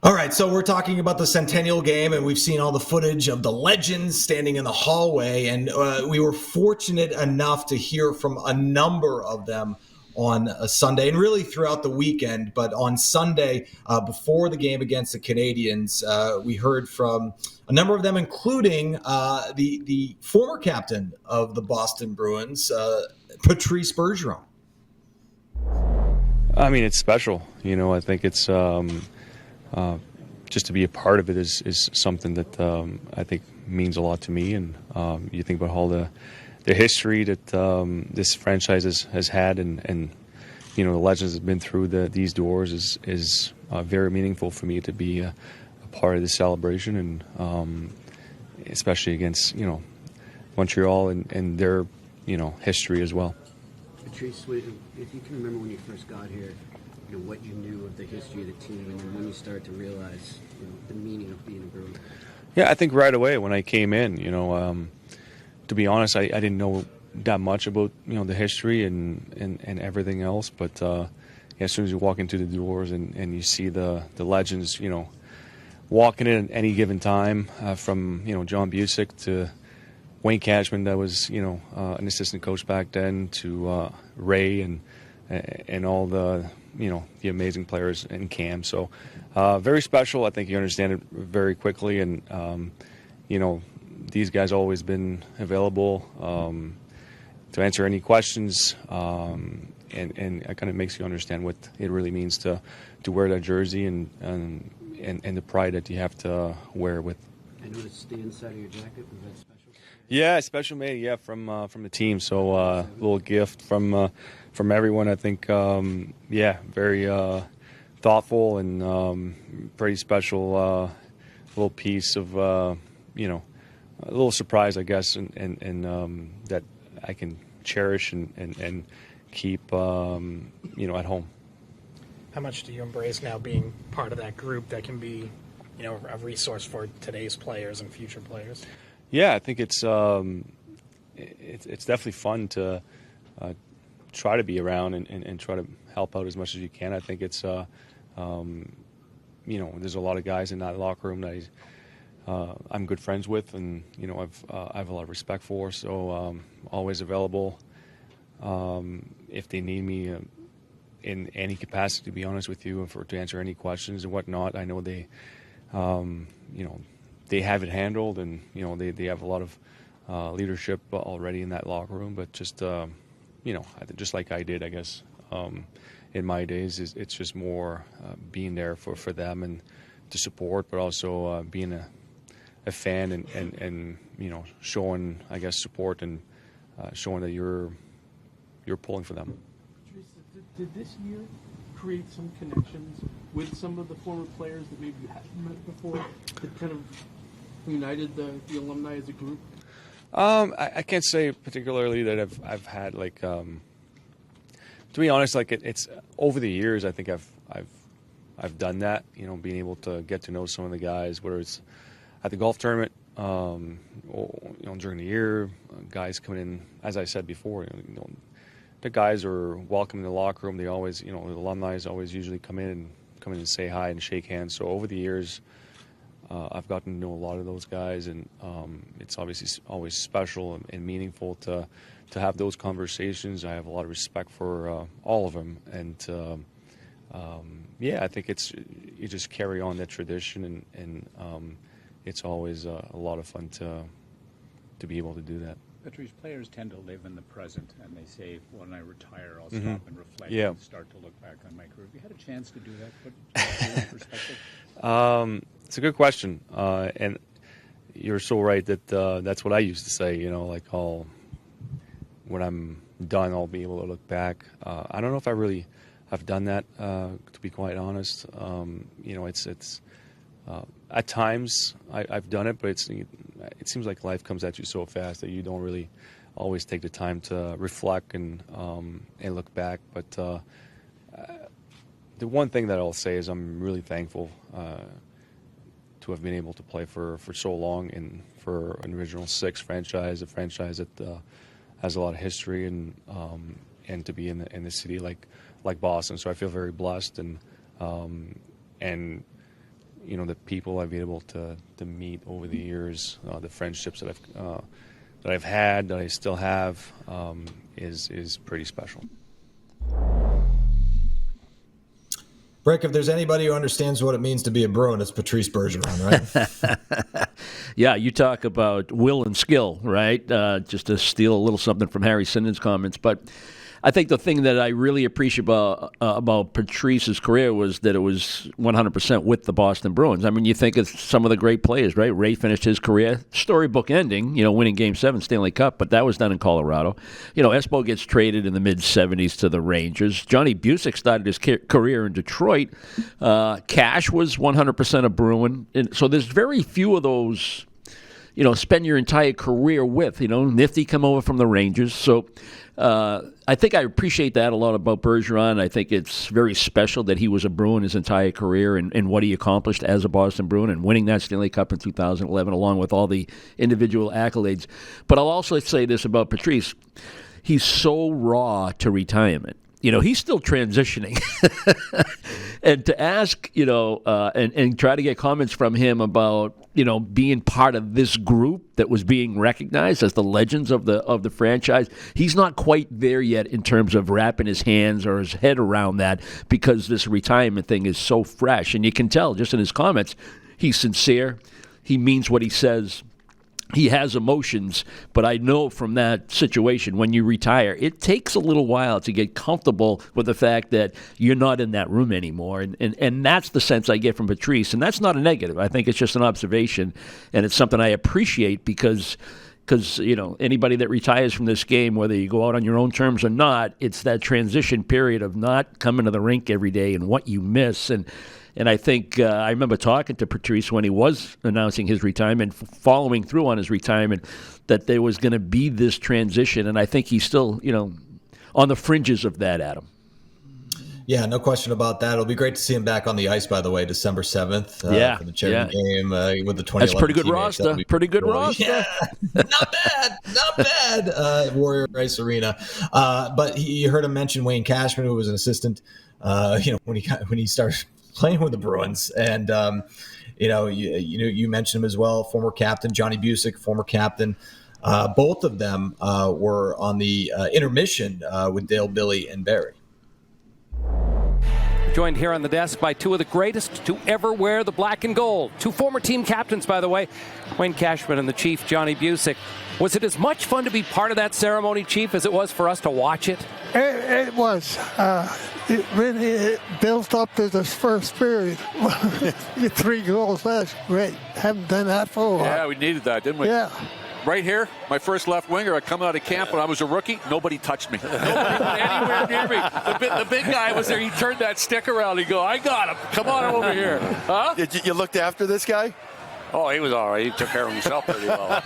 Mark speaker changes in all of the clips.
Speaker 1: All right, so we're talking about the Centennial game, and we've seen all the footage of the legends standing in the hallway, and we were fortunate enough to hear from a number of them on a Sunday, and really throughout the weekend. But on Sunday, before the game against the Canadiens, we heard from a number of them, including the former captain of the Boston Bruins, Patrice Bergeron.
Speaker 2: I mean, it's special. I think it's just to be a part of it is something that I think means a lot to me. And you think about all the history that this franchise has had, and the legends that have been through these doors is very meaningful for me to be a part of the celebration, and especially against Montreal and their history as well.
Speaker 3: Patrice, if you can remember when you first got here, what you knew of the history of the team, and then when you started to realize the meaning of being a Bruin.
Speaker 2: Yeah, I think right away when I came in, to be honest, I didn't know that much about the history and everything else, but as soon as you walk into the doors and you see the legends, walking in at any given time, from John Bucyk to Wayne Cashman, that was an assistant coach back then, to Ray and all the the amazing players in Cam. So very special. I think you understand it very quickly, and these guys always been available to answer any questions, and it kind of makes you understand what it really means to wear that jersey and the pride that you have to wear with.
Speaker 3: I noticed the inside of your jacket. Was that special?
Speaker 2: Yeah, special made. Yeah, from the team. So a little gift from everyone. I think. Very thoughtful and pretty special little piece of a little surprise, I guess, and that I can cherish and keep at home.
Speaker 4: How much do you embrace now being part of that group that can be a resource for today's players and future players?
Speaker 2: Yeah, I think it's definitely fun to try to be around and try to help out as much as you can. I think it's there's a lot of guys in that locker room that I'm good friends with, and I have a lot of respect for. So always available if they need me in any capacity. To be honest with you, to answer any questions and whatnot. I know they they have it handled, and they have a lot of leadership already in that locker room. But just just like I did, I guess, in my days, it's just more being there for them and to support, but also being a fan and showing, I guess, support and showing that you're pulling for them.
Speaker 5: Did this year create some connections with some of the former players that maybe you hadn't met before, that kind of united the alumni as a group?
Speaker 2: I can't say particularly that I've had to be honest, it's over the years. I think I've done that. Being able to get to know some of the guys, whether it's at the golf tournament, or during the year, guys coming in. As I said before, the guys are welcome in the locker room. They always, the alumni always usually come in and say hi and shake hands. So over the years, I've gotten to know a lot of those guys, and it's obviously always special and meaningful to have those conversations. I have a lot of respect for all of them, and I think you just carry on that tradition, and it's always a lot of fun to be able to do that.
Speaker 6: Patrice, players tend to live in the present, and they say, when I retire, I'll stop and reflect and start to look back on my career. Have you had a chance to do that? Put in perspective?
Speaker 2: It's a good question, and you're so right that that's what I used to say. When I'm done, I'll be able to look back. I don't know if I really have done that, to be quite honest. It's at times I've done it, but it seems like life comes at you so fast that you don't really always take the time to reflect and look back. But the one thing that I'll say is I'm really thankful to have been able to play for so long and for an original six franchise, a franchise that has a lot of history, and to be in the city like Boston. So I feel very blessed, and the people I've been able to meet over the years, the friendships that I've had, that I still have, is pretty special.
Speaker 1: Brick, if there's anybody who understands what it means to be a Bruin, it's Patrice Bergeron, right?
Speaker 7: Yeah, you talk about will and skill, right? Just to steal a little something from Harry Sinden's comments. But I think the thing that I really appreciate about Patrice's career was that it was 100% with the Boston Bruins. I mean, you think of some of the great players, right? Ray finished his career, storybook ending, winning Game 7 Stanley Cup, but that was done in Colorado. Espo gets traded in the mid-'70s to the Rangers. Johnny Bucyk started his career in Detroit. Cash was 100% a Bruin. And so there's very few of those, spend your entire career with. Nifty come over from the Rangers. So I think I appreciate that a lot about Bergeron. I think it's very special that he was a Bruin his entire career and what he accomplished as a Boston Bruin and winning that Stanley Cup in 2011 along with all the individual accolades. But I'll also say this about Patrice. He's so raw to retirement. He's still transitioning. And to ask, and try to get comments from him about, being part of this group that was being recognized as the legends of the franchise, he's not quite there yet in terms of wrapping his hands or his head around that because this retirement thing is so fresh. And you can tell just in his comments, he's sincere. He means what he says. He has emotions, but I know from that situation, when you retire, it takes a little while to get comfortable with the fact that you're not in that room anymore. And that's the sense I get from Patrice. And that's not a negative. I think it's just an observation, and it's something I appreciate because anybody that retires from this game, whether you go out on your own terms or not, it's that transition period of not coming to the rink every day and what you miss. And I think I remember talking to Patrice when he was announcing his retirement, following through on his retirement, that there was going to be this transition. And I think he's still, on the fringes of that, Adam.
Speaker 1: Yeah, no question about that. It'll be great to see him back on the ice, by the way, December 7th for the charity game with the 2011
Speaker 7: That's pretty good
Speaker 1: teammates.
Speaker 7: roster. Pretty good roster.
Speaker 1: Yeah, not bad. Warrior Ice Arena. But you heard him mention Wayne Cashman, who was an assistant, when he started playing with the Bruins. And, you mentioned him as well, former captain, Johnny Bucyk, former captain. Both of them were on the intermission with Dale, Billy, and Barry.
Speaker 8: Joined here on the desk by two of the greatest to ever wear the black and gold. Two former team captains, by the way, Wayne Cashman and the Chief, Johnny Bucyk. Was it as much fun to be part of that ceremony, Chief, as it was for us to watch it?
Speaker 9: It was. It really built up to this first period. 3 goals, that's great. Haven't done that for a while.
Speaker 10: Yeah, we needed that, didn't we?
Speaker 9: Yeah.
Speaker 10: Right here, my first left winger, I come out of camp when I was a rookie, nobody touched me. Nobody went anywhere near me. The big guy was there, he turned that stick around, he go, I got him, come on over here. Huh?
Speaker 11: You looked after this guy?
Speaker 10: Oh, he was all right. He took care of himself pretty well.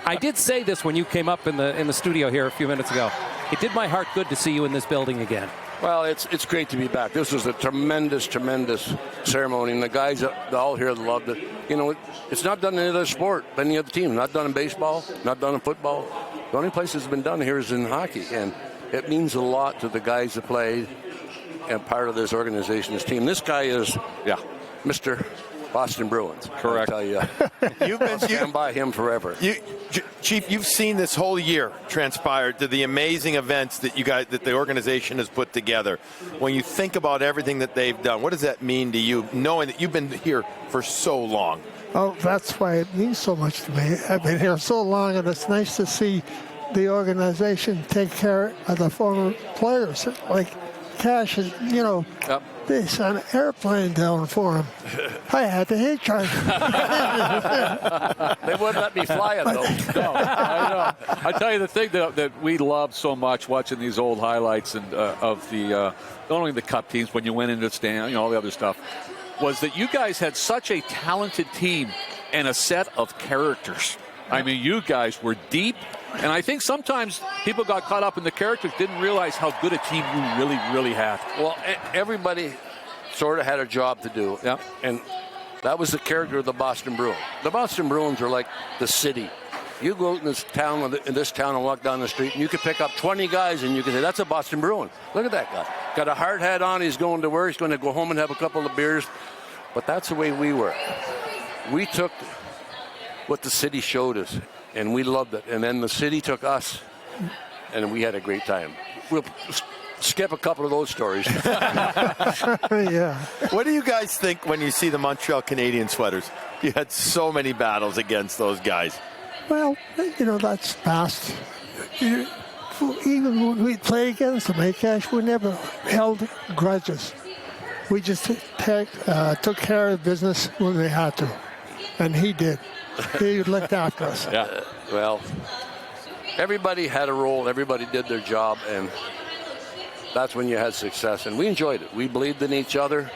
Speaker 8: I did say this when you came up in the studio here a few minutes ago. It did my heart good to see you in this building again.
Speaker 12: Well, it's great to be back. This was a tremendous ceremony, and the guys all here loved it. It's not done in any other sport, any other team. Not done in baseball, not done in football. The only place it's been done here is in hockey, and it means a lot to the guys that played and part of this organization, this team. This guy is, Mr. Boston Bruins.
Speaker 10: Correct.
Speaker 12: I'll tell you. I'll stand by him forever.
Speaker 11: Chief, you've seen this whole year transpire to the amazing events that that the organization has put together. When you think about everything that they've done, what does that mean to you, knowing that you've been here for so long?
Speaker 9: Oh, that's why it means so much to me. I've been here so long, and it's nice to see the organization take care of the former players. Like Cash, they sent an airplane down for him. I had to hitchhike.
Speaker 10: They wouldn't let me fly it, though. No, I know. I tell you the thing that we love so much watching these old highlights and of the not only the cup teams when you went into the stand, all the other stuff, was that you guys had such a talented team and a set of characters. I mean, you guys were deep. And I think sometimes people got caught up in the characters, didn't realize how good a team you really, really had.
Speaker 12: Well, everybody sort of had a job to do.
Speaker 10: Yeah.
Speaker 12: And that was the character of the Boston Bruins. The Boston Bruins are like the city. You go out in this town and walk down the street, and you could pick up 20 guys, and you can say, that's a Boston Bruin. Look at that guy. Got a hard hat on. He's going to work. He's going to go home and have a couple of beers. But that's the way we were. We took what the city showed us, and we loved it. And then the city took us, and we had a great time. We'll skip a couple of those stories.
Speaker 9: Yeah.
Speaker 11: What do you guys think when you see the Montreal Canadiens sweaters? You had so many battles against those guys.
Speaker 9: Well, that's past. Even when we play against them, hey, Cash, we never held grudges. We just took care of business when they had to. And he did. He looked after us.
Speaker 12: Yeah. Well, everybody had a role. Everybody did their job. And that's when you had success. And we enjoyed it. We believed in each other.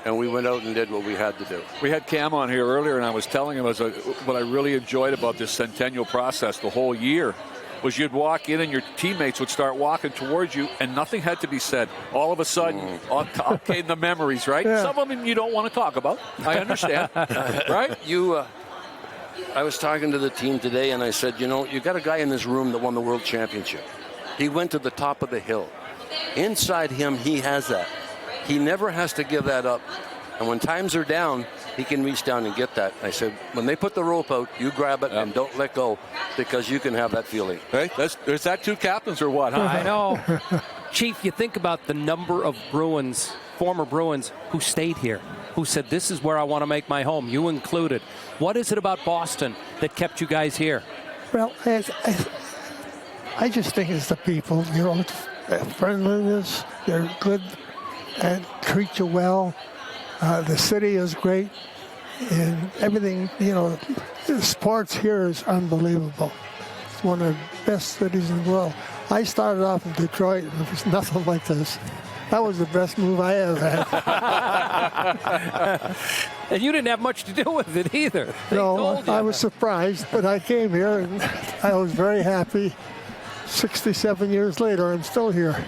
Speaker 12: And we went out and did what we had to do.
Speaker 10: We had Cam on here earlier, and I was telling him what I really enjoyed about this Centennial process the whole year was you'd walk in and your teammates would start walking towards you, and nothing had to be said. All of a sudden, up came the memories, right?
Speaker 9: Yeah.
Speaker 10: Some of them you don't want to talk about. I understand, right?
Speaker 12: I was talking to the team today, and I said, you got a guy in this room that won the World Championship. He went to the top of the hill. Inside him, he has that. He never has to give that up. And when times are down, he can reach down and get that. I said, when they put the rope out, you grab it and don't let go, because you can have that feeling.
Speaker 10: Hey, there's that two captains or what, huh?
Speaker 8: I know. Chief, you think about the number of Bruins, former Bruins, who stayed here, who said, this is where I want to make my home, you included. What is it about Boston that kept you guys here?
Speaker 9: Well, I just think it's the people, friendliness, they're good and treat you well. The city is great, and everything, the sports here is unbelievable. It's one of the best cities in the world. I started off in Detroit, and there was nothing like this. That was the best move I ever had.
Speaker 8: And you didn't have much to do with it either.
Speaker 9: No, I was surprised, but I came here, and I was very happy. 67 years later, I'm still here.